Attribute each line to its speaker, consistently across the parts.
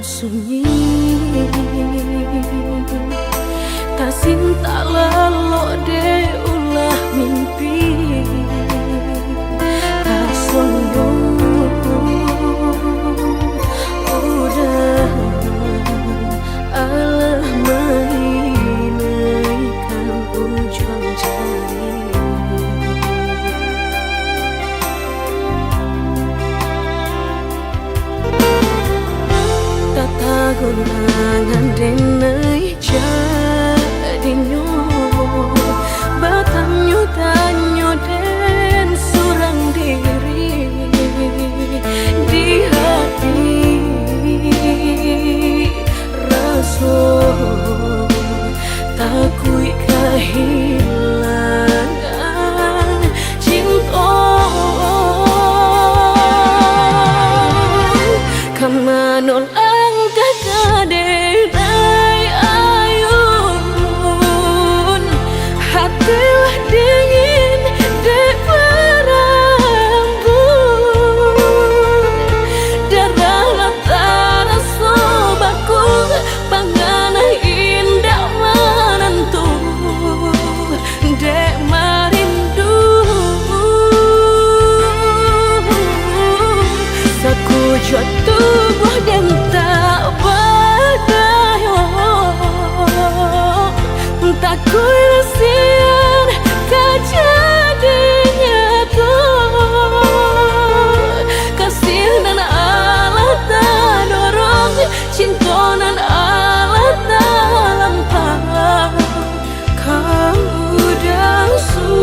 Speaker 1: sunyi, tak cinta lelo de ulah mimpi, tak sombong udah alah mainkan ujung jari. Gunangan denai jadinya batanyo tanyo den surang diri di hati rasa takui kehilangan cinta kamanol tubuh dan tak berdaya, tak kuilasian kejadinya tuh kasih dan Allah tak dorong cinta dan Allah tak lampau kamu dan surah.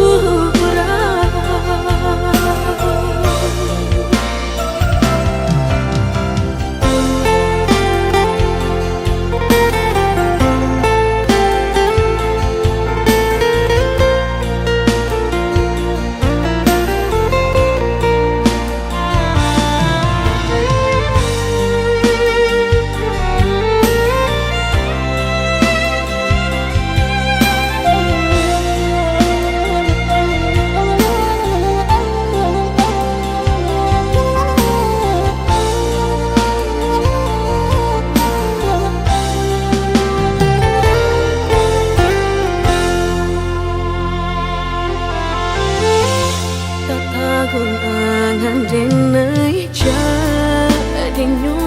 Speaker 1: Gunangan denai jadinya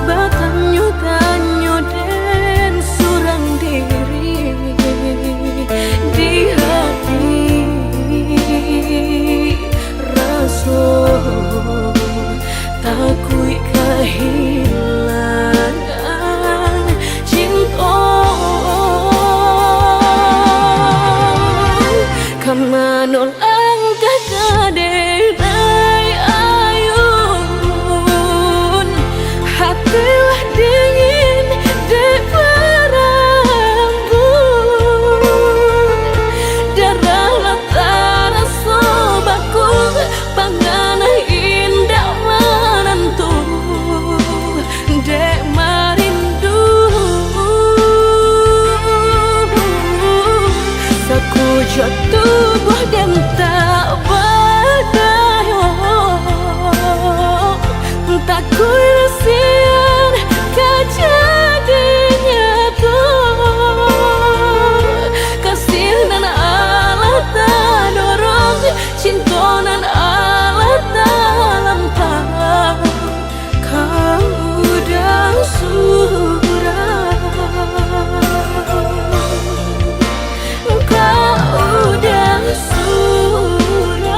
Speaker 1: batanyo tanyo den surang diri di hati rasa takui kehilangan cinta kamanol tubuh dan tak berdaya, tak kuilasian kejadinya tuh kasih dan Allah tak dorong cinta dan Allah tak lampau kamu dan surah. Surah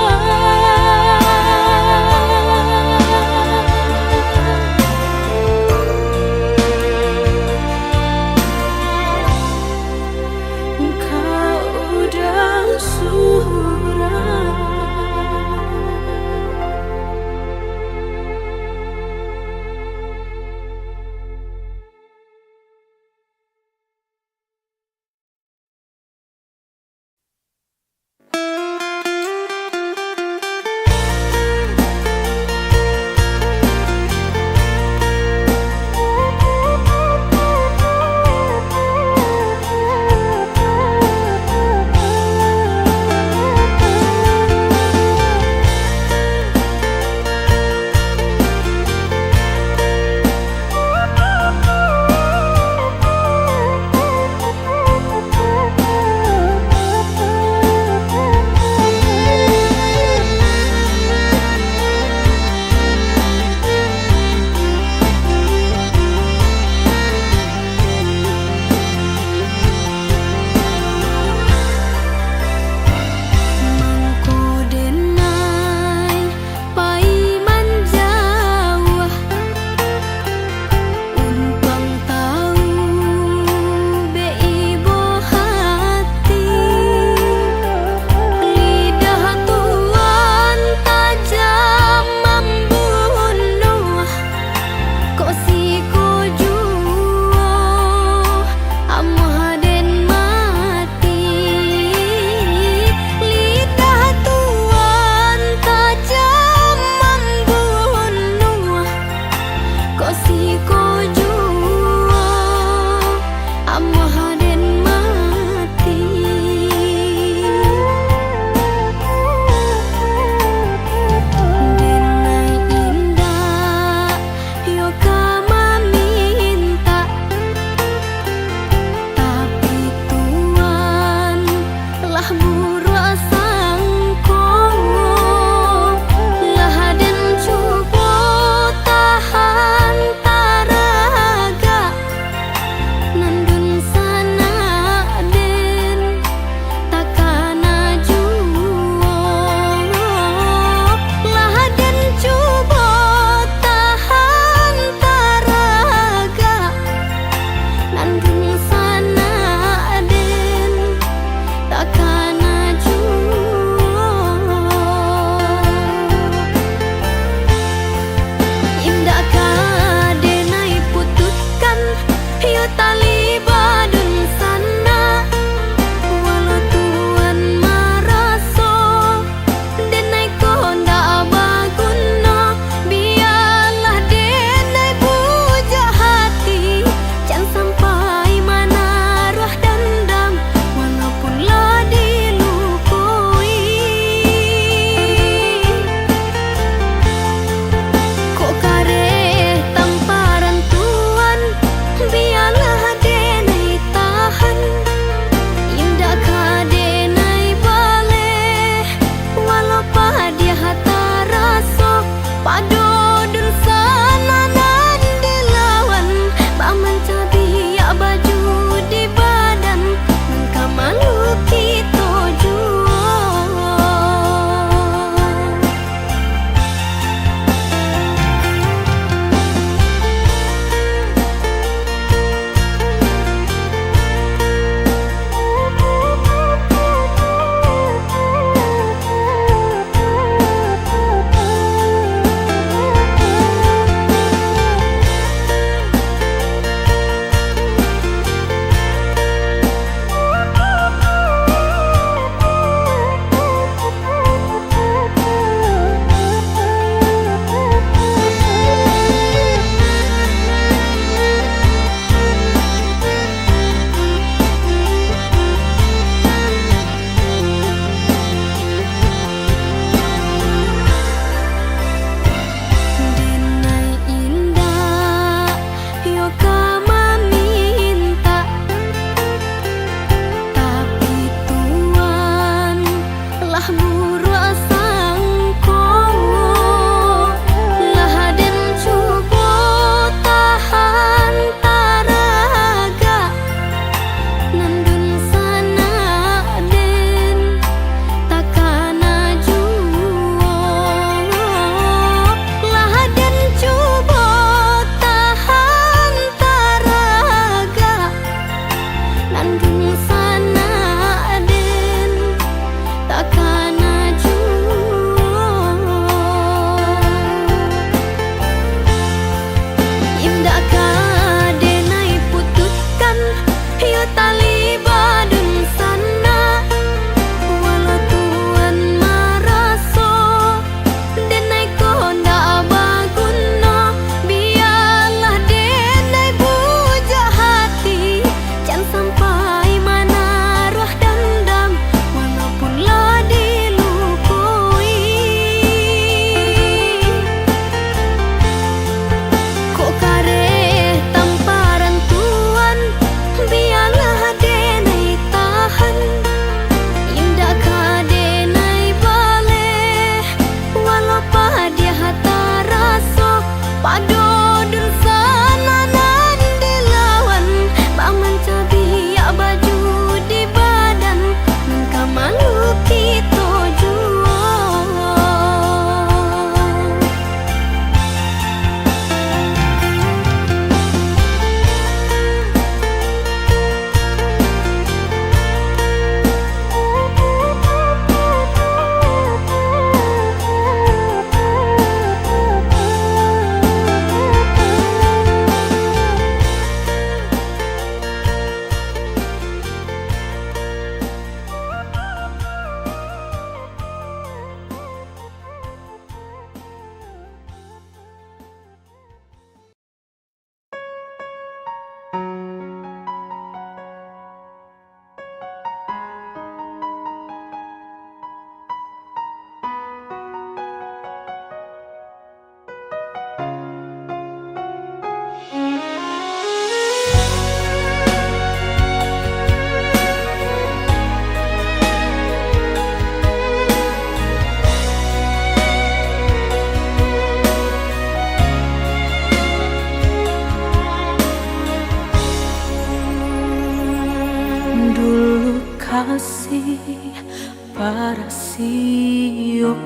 Speaker 1: rasiokan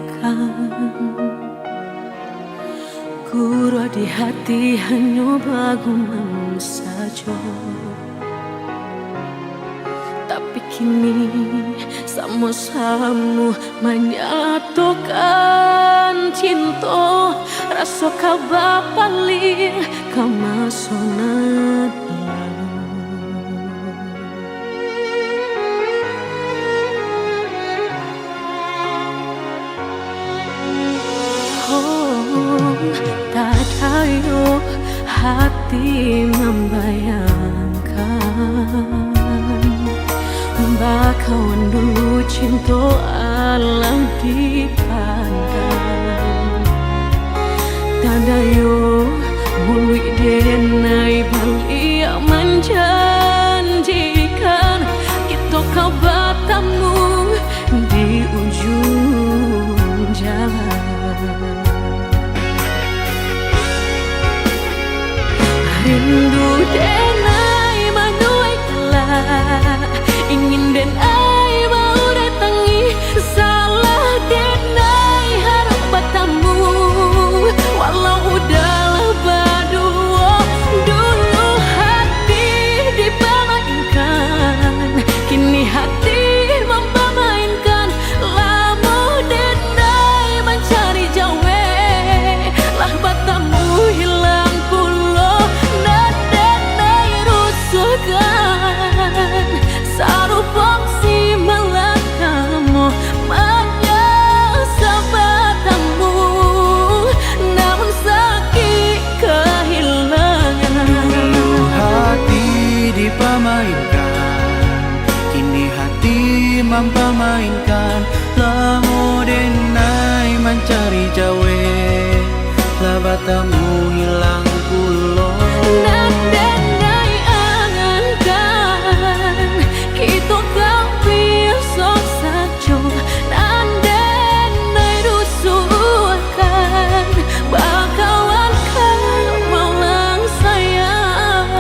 Speaker 1: Guru di hati hanya bagumam saja. Tapi kini sama-sama menyatukan cinta rasa kabar paling kemasonan. Tak tahu hati membayangkan bakawan dulu cinta alam dipandang. Tanda yo mului denai balik menjanjikan kita kau bertemu di ujung jalan. Rindu denai manuai telah ingin denai mau datangi salah denai harap bertemu walau udahlah berdua dulu hati dipermainkan kini hati mempermainkan lama denai mencari jawe lah bertemu hilang pulau dan denai rusuhkan sarupang si melakamu menyesal bertemu namun sakit kehilangan.
Speaker 2: Dulu hati dipermainkan kini hati mempermainkan lamo denai mencari jawe lah bertemu hilang pulau
Speaker 1: Dan denai angankan kita kau besok saja dan denai rusuhkan bakawan kau maulang sayang.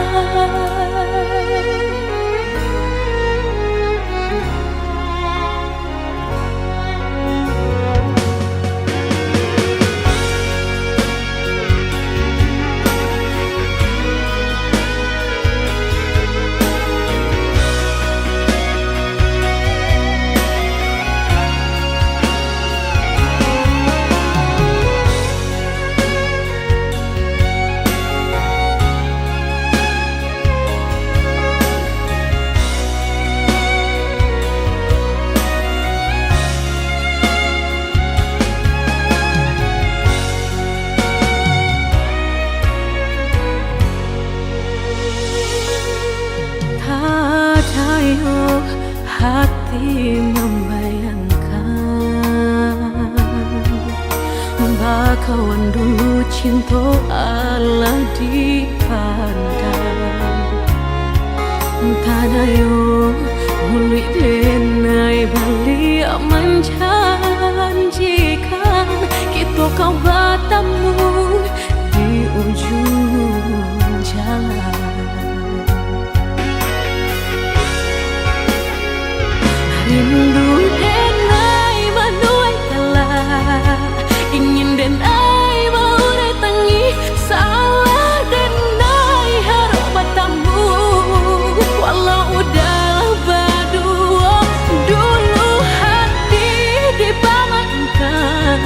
Speaker 1: Tayo hati membayangkan bakawan dulu cinta Allah dipandang. Tadayo mului denai balik menjanjikan kita kau bertemu di ujung jalan. Rindu denai manuai telah ingin denai mau datangi salah denai harap bertemu walau udahlah berdua dulu hati dipermainkan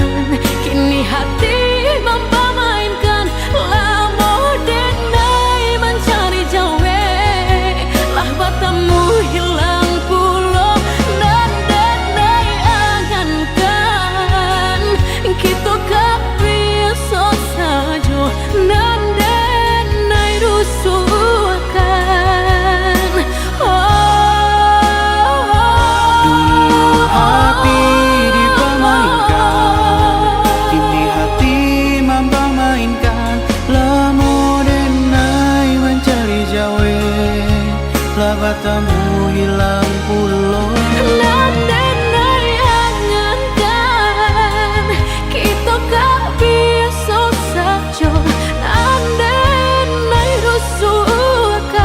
Speaker 1: kini hati mempermainkan lama denai mencari jawe lah bertemu hilang pulau dan denai angankan kita kau besok saja dan denai rusuhkan.
Speaker 2: Dulu hati dipermainkan kini hati mempermainkan lamo denai mencari jawe lah bertemu hilang pulau
Speaker 1: Dan denai angankan kita kau besok saja dan denai rusuhkan.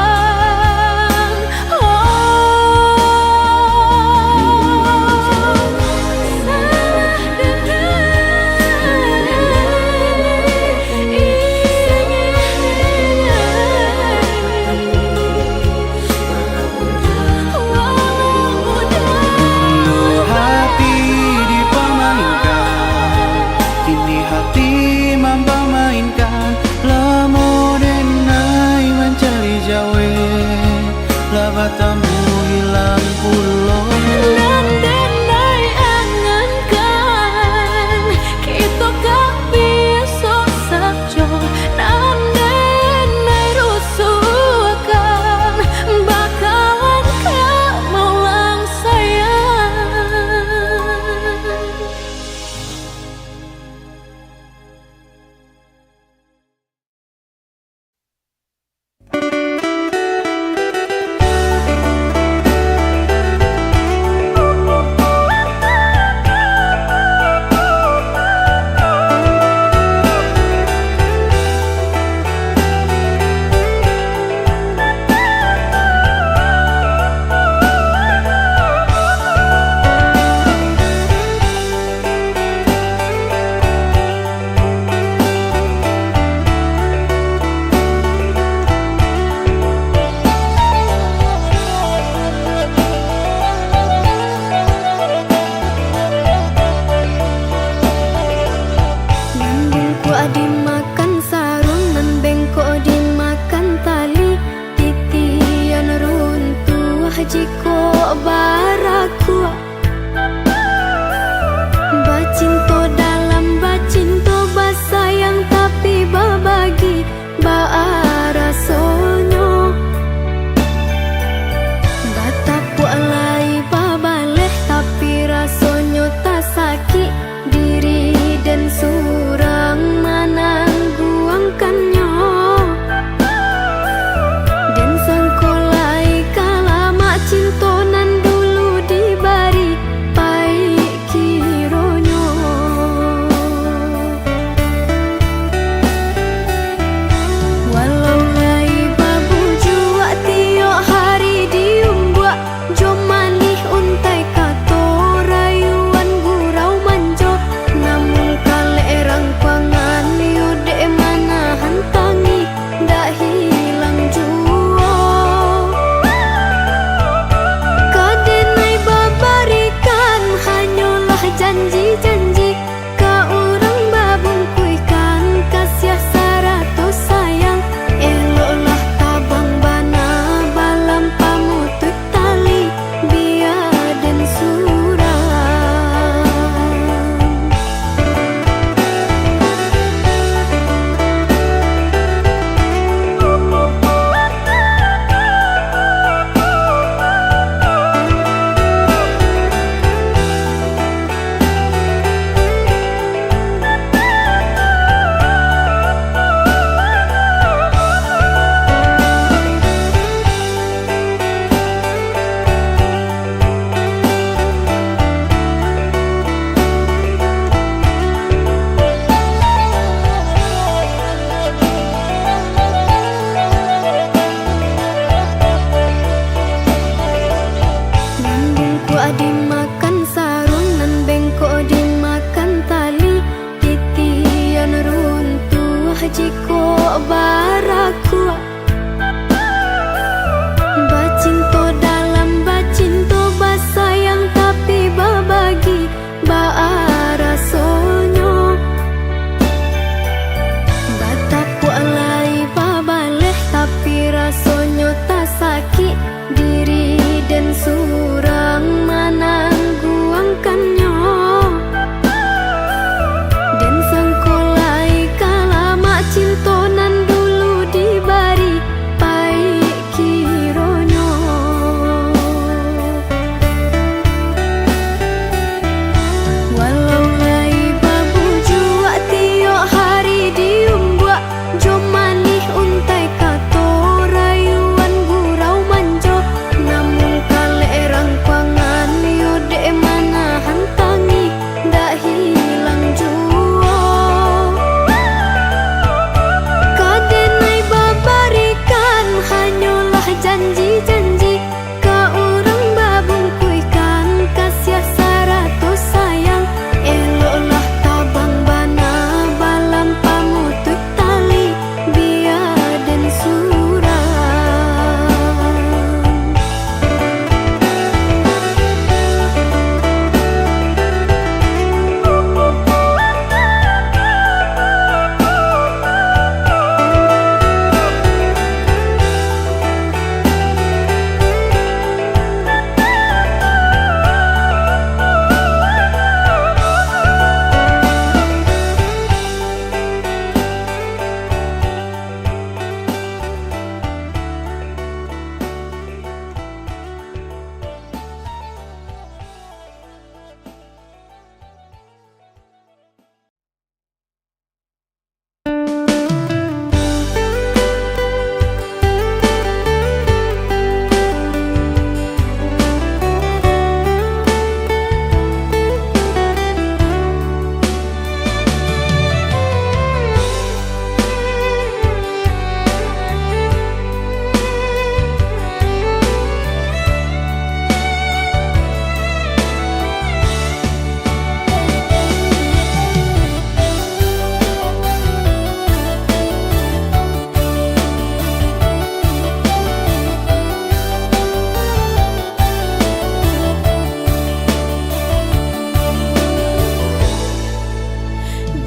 Speaker 1: kok baraku. Bacinto dalam bacinto basayang tapi babagi baarasonyo. Bataku alai babaleh tapi rasonyo tak sakit diri dan surang manangguangkannya. Dan sangkolai kalama cintonan dulu dibari pai kironyo. Walau lai babu jua tiok hari diumbuak jomanih untai kato rayuan gurau manjo. Namun kale rangkwangan yode mana hantangi dak hilang jua. Kadenai babarikan hanyalah janji-janji ka urang babungkuikan kasih saratus sayang. Eloklah tabang bana balam pamutut tali biar dan surang.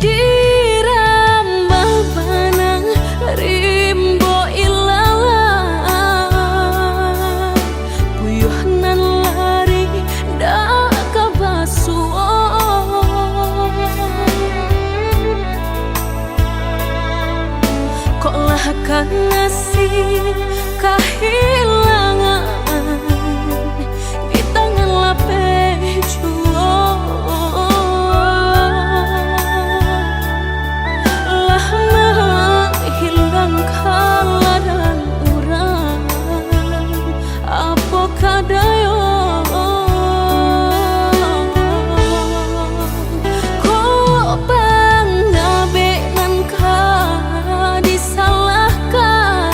Speaker 1: Dirambah banang rimbo ilalang puyuh nan lari dak kabasuh. Kok lah kan ngasih kehilangan di tangan lape jua. Hilang kala dan urang apa kadayo. Kok banggabe nan ka disalahkan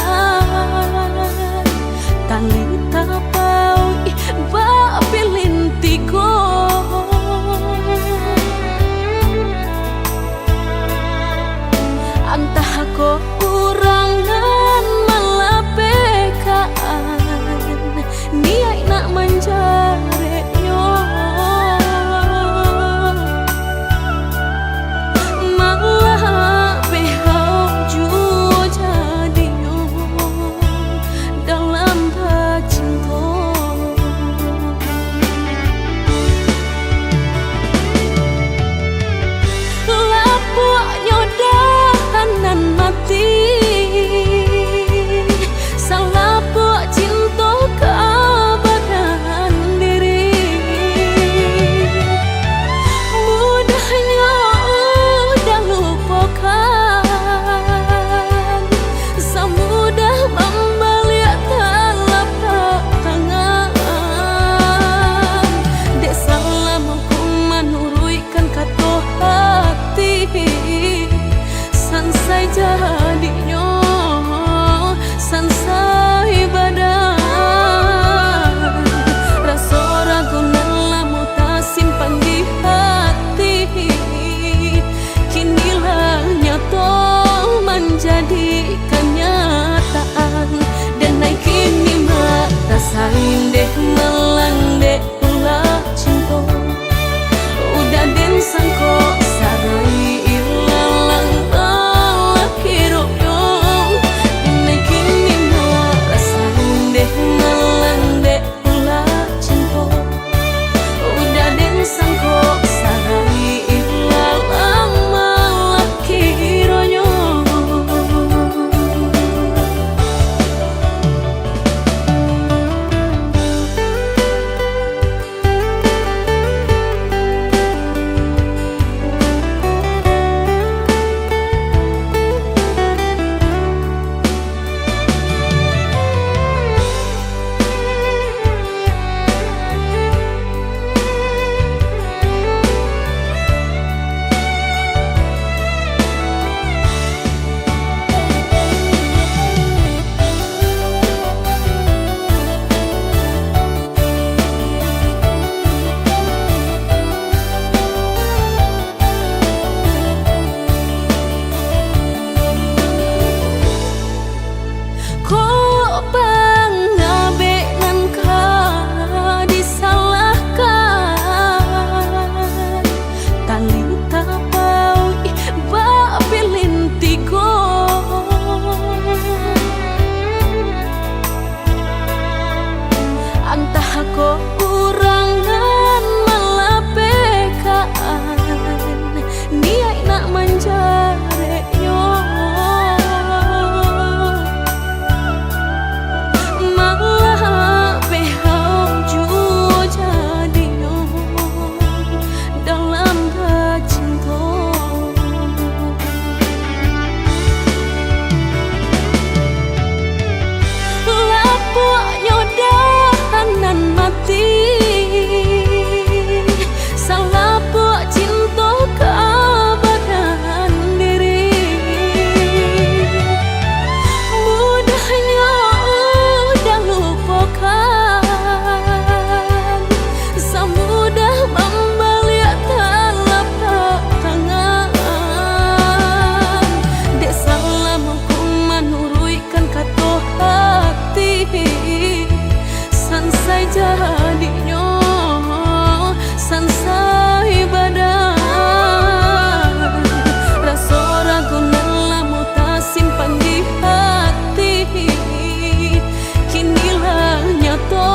Speaker 1: Ko pangabe nan ka disalahkan, taling tapau ba pilintigo. Antah ko kurangan malapekaan, niai nak manjare yo. Malah behau juo jadi yo dalam cinta. Lapuk yodahan mati, salapuk cinta kabadan diri. Mudahnya udah lupakan, semudah membalik telapak tangan. Dek salah mampu menurutkan kata hati, sansai jadinya, sansai badan. Rasa ragu nelamu tak simpan di hati, kinilah nyata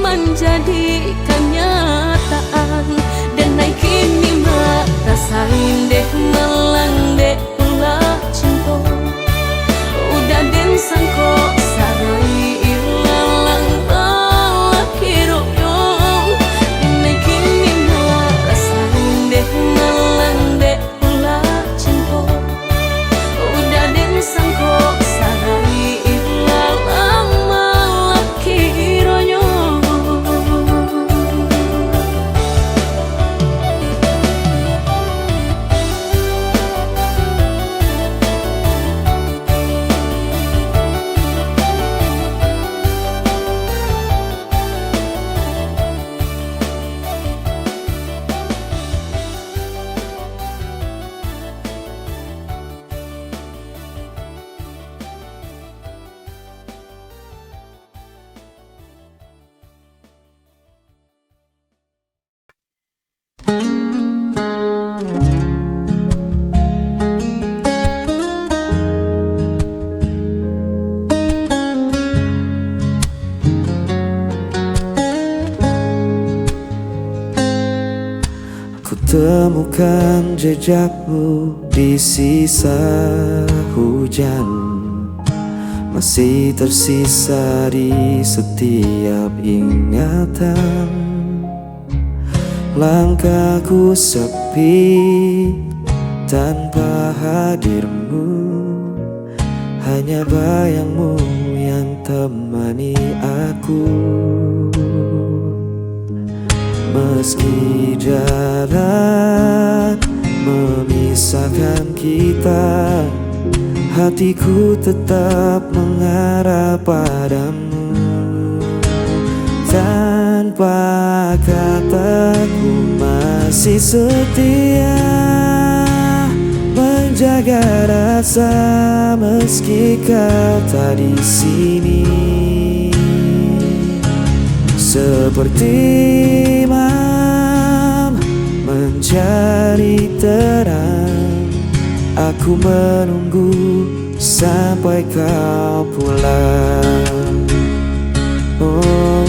Speaker 1: menjadi kenyataan. Dan naik kini mak rasain deh melang deh pula cinta. Udah den sangko sarai ilalang balak hirup yo. Dan naik kini mak rasain deh melang deh pula cinta. Udah den sangko sarai ilalang balak hirup.
Speaker 3: Temukan jejakmu di sisa hujan, masih tersisa di setiap ingatan. Langkahku sepi tanpa hadirmu, hanya bayangmu yang temani aku. Meski jarak memisahkan kita, hatiku tetap mengarah padamu. Tanpa kataku masih setia menjaga rasa meski kau tak di sini. Seperti imam mencari terang, aku menunggu sampai kau pulang. Oh,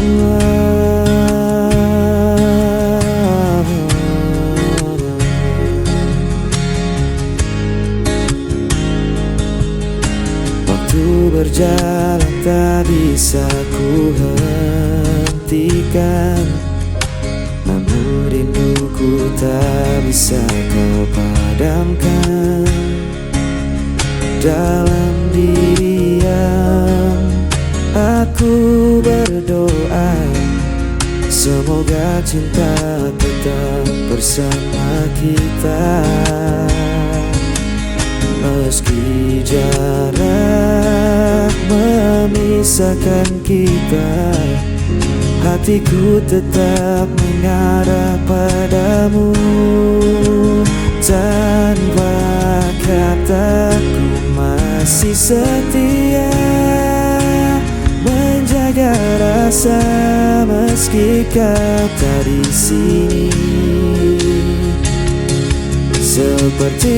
Speaker 3: waktu berjalan tak bisa ku hentikan, namun rinduku tak bisa kau padamkan. Dalam diam aku berdoa, semoga cinta tetap bersama kita. Meski jarak memisahkan kita, hatiku tetap mengarah padamu. Tanpa kataku masih setia menjaga rasa meski kau tak di sini. Seperti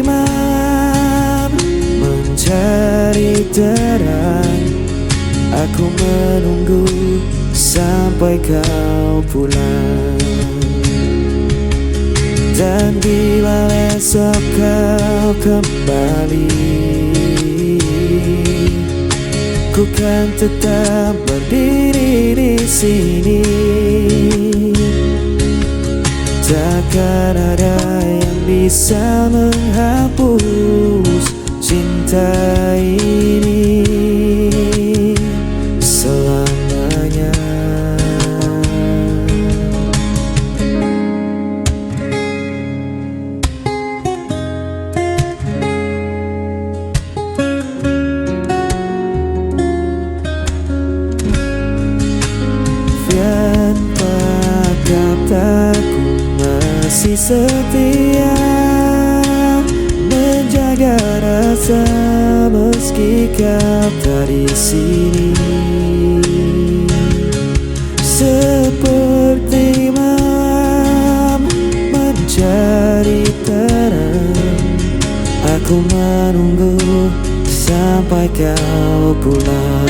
Speaker 3: malam mencari terang, aku menunggu sampai kau pulang. Dan bila esok kau kembali, ku kan tetap berdiri di sini. Takkan ada yang bisa menghapus cinta ini selamanya. Tanpa kataku masih setia menjaga rasa meski kau tak di sini. Seperti malam mencari terang, aku menunggu sampai kau pulang.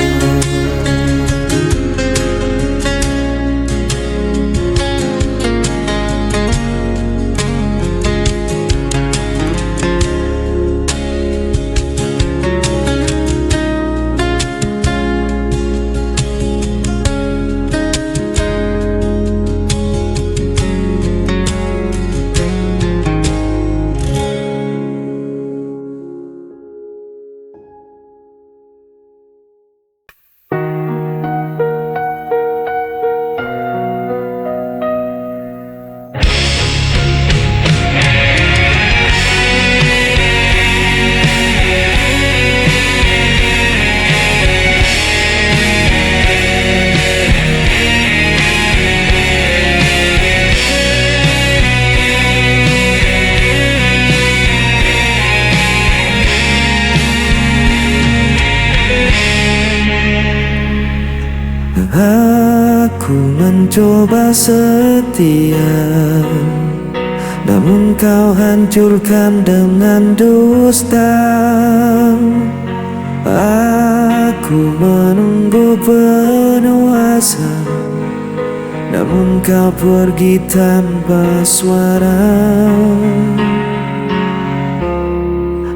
Speaker 3: Aku mencoba setia, namun kau hancurkan dengan dusta. Aku menunggu penuh asa, namun kau pergi tanpa suara.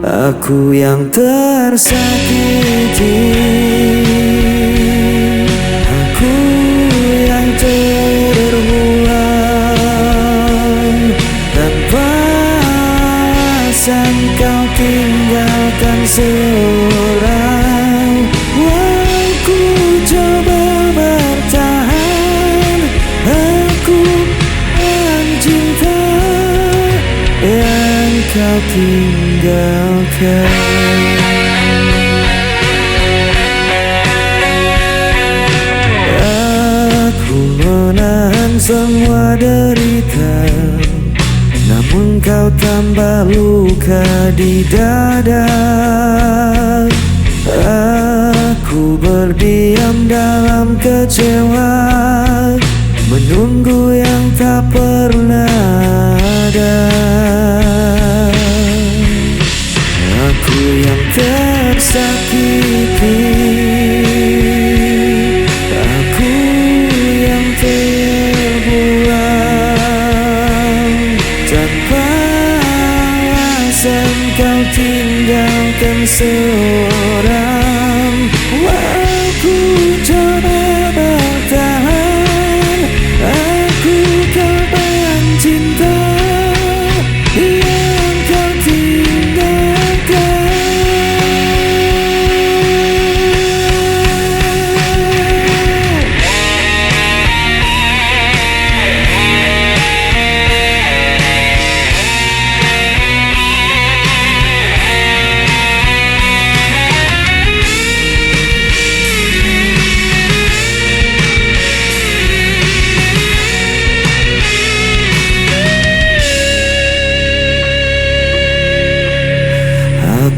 Speaker 3: Aku yang tersakiti, aku yang terbuang. Tanpa alasan kau tinggalkan seorang. Aku coba bertahan, aku mencinta yang kau tinggalkan. Menahan semua derita, namun kau tambah luka di dada. Aku berdiam dalam kecewa, menunggu yang tak pernah ada. Aku yang tersakiti, kau tinggalkan seorang. Aku coba bertahan, aku korban cinta yang kau tinggalkan.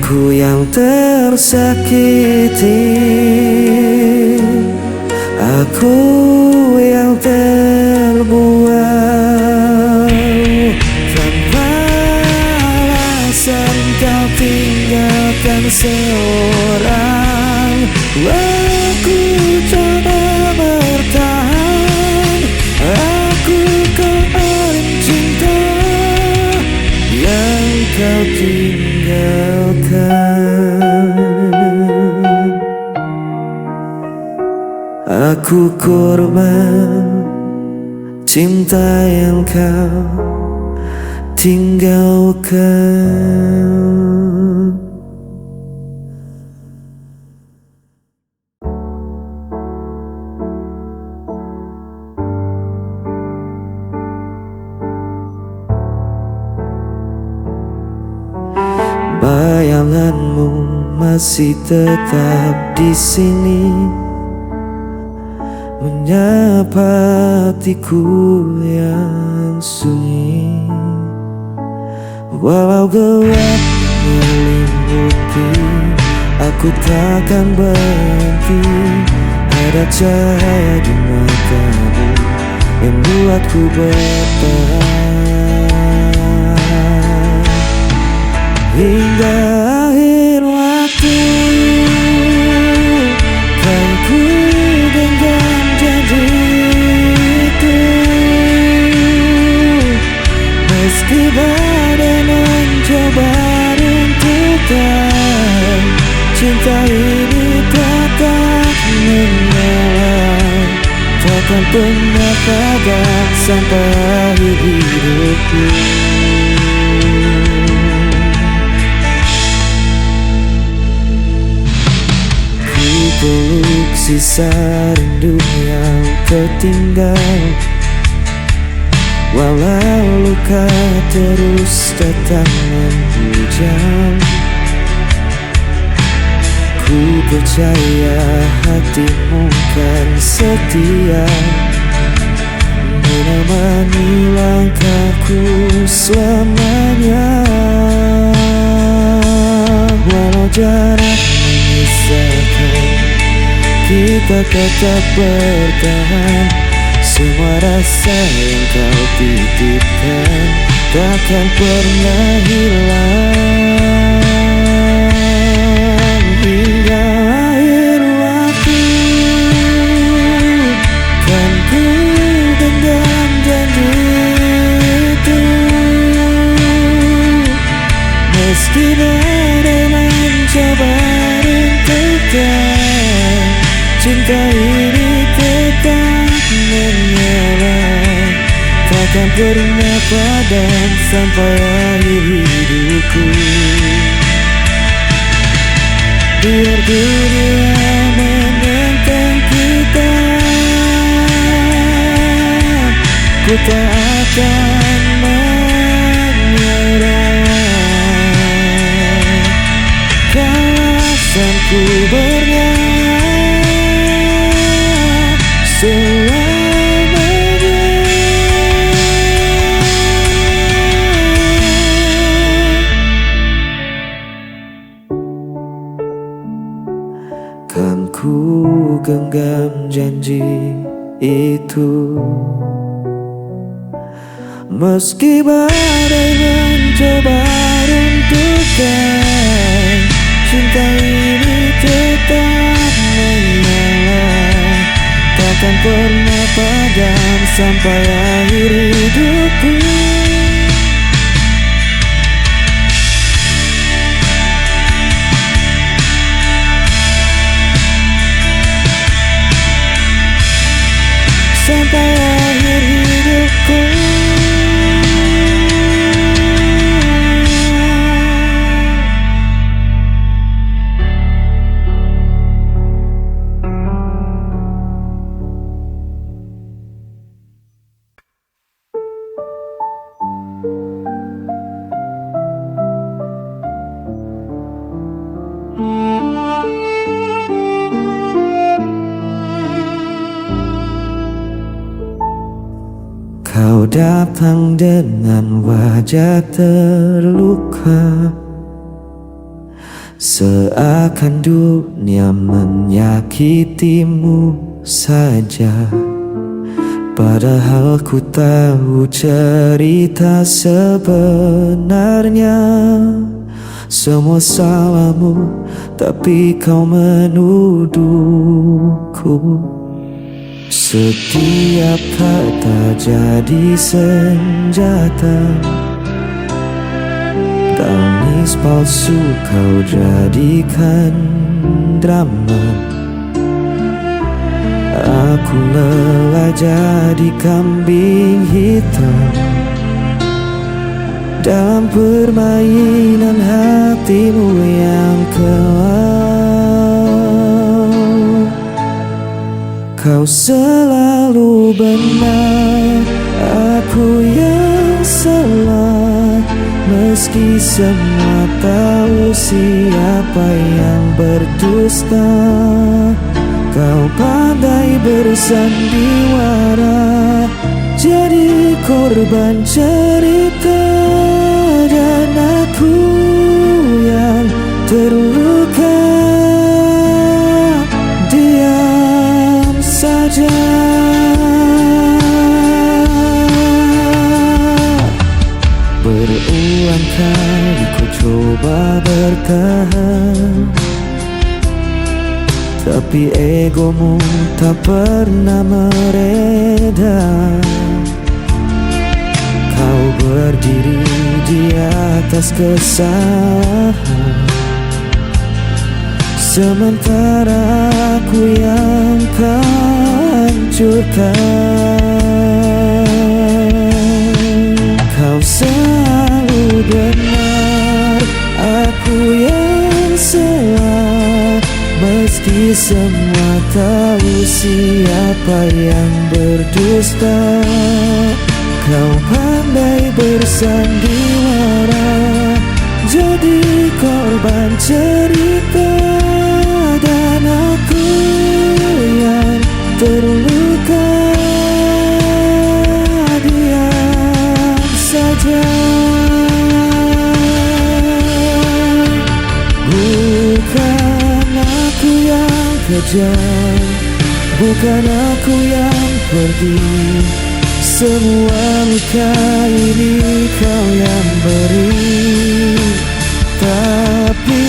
Speaker 3: Aku yang tersakiti, aku yang terbuang. Tanpa alasan kau tinggalkan seorang. Aku coba bertahan, aku kau cinta yang kau tinggalkan. Aku korban cinta yang kau tinggalkan. Bayanganmu masih tetap di sini, menyapa hatiku yang sunyi. Walau gelap menyelimuti, aku takkan berhenti. Ada cahaya di matamu yang buatku bertahan hingga akhir waktu. Kan ku genggam janjiku, meski badai mencoba runtuhkan. Cinta ini tetap menyala, takkan pernah padam sampai akhir hidupku. Peluk sisa rindu yang tertinggal, walau luka terus datang menghujam. Ku percaya hatimu kan setia, menemani langkahku selamanya. Walau jarak memisahkan, kita tetap bertahan. Semua rasa yang kau titipkan takkan pernah hilang hingga akhir waktu. Kan ku genggam janji itu, meski badai mencoba runtuhkan. Cinta ini tetap menyala, takkan pernah padam sampai akhir hidupku. Biar dunia menentang kita, ku tak akan menyerah. Alasanku bernyanyi selamanya. Kan ku genggam janji itu, meski badai mencoba runtuhkan. Cinta ini tetap menyala, takkan pernah padam sampai akhir hidupku. Sampai akhir hidupku. Kau datang dengan wajah terluka, seakan dunia menyakitimu. saja. Padahal ku tahu cerita sebenarnya. Semua salahmu, tapi kau menuduhku. Setiap kata jadi senjata. Tangis palsu kau jadikan drama. Aku lelah jadi kambing hitam dalam permainan hatimu yang kelam. Kau selalu benar, aku yang salah. Meski semua tahu siapa yang berdusta. Kau pandai bersandiwara, jadi korban cerita. Dan aku yang terluka diam saja. Berulang kali ku coba bertahan, tapi egomu tak pernah mereda. Kau berdiri di atas kesalahan, sementara aku yang hancurkan. Kau selalu benar, aku yang salah. Meski semua tahu siapa yang berdusta. Kau pandai bersandiwara, jadi korban cerita. Dan aku yang terluka diam saja. Bukan aku yang kejam, bukan aku yang pergi. Semua luka ini kau yang beri. Tapi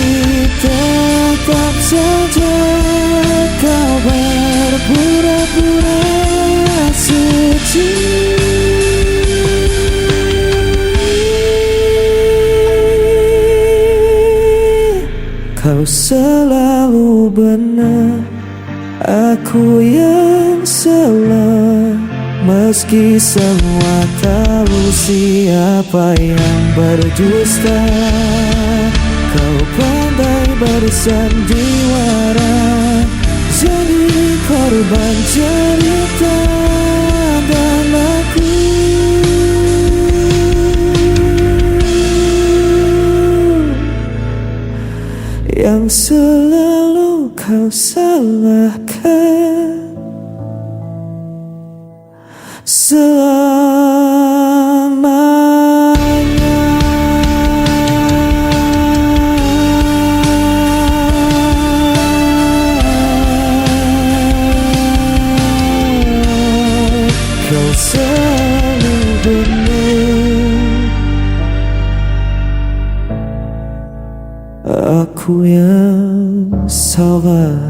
Speaker 3: tetap saja kau berpura-pura suci. Kau selalu benar, aku yang salah. Meski semua tahu siapa yang berdusta. Kau pandai bersandiwara, jadi korban cerita. Dan aku yang selalu kau salahkan selamanya. Kau selalu benar, aku yang salah.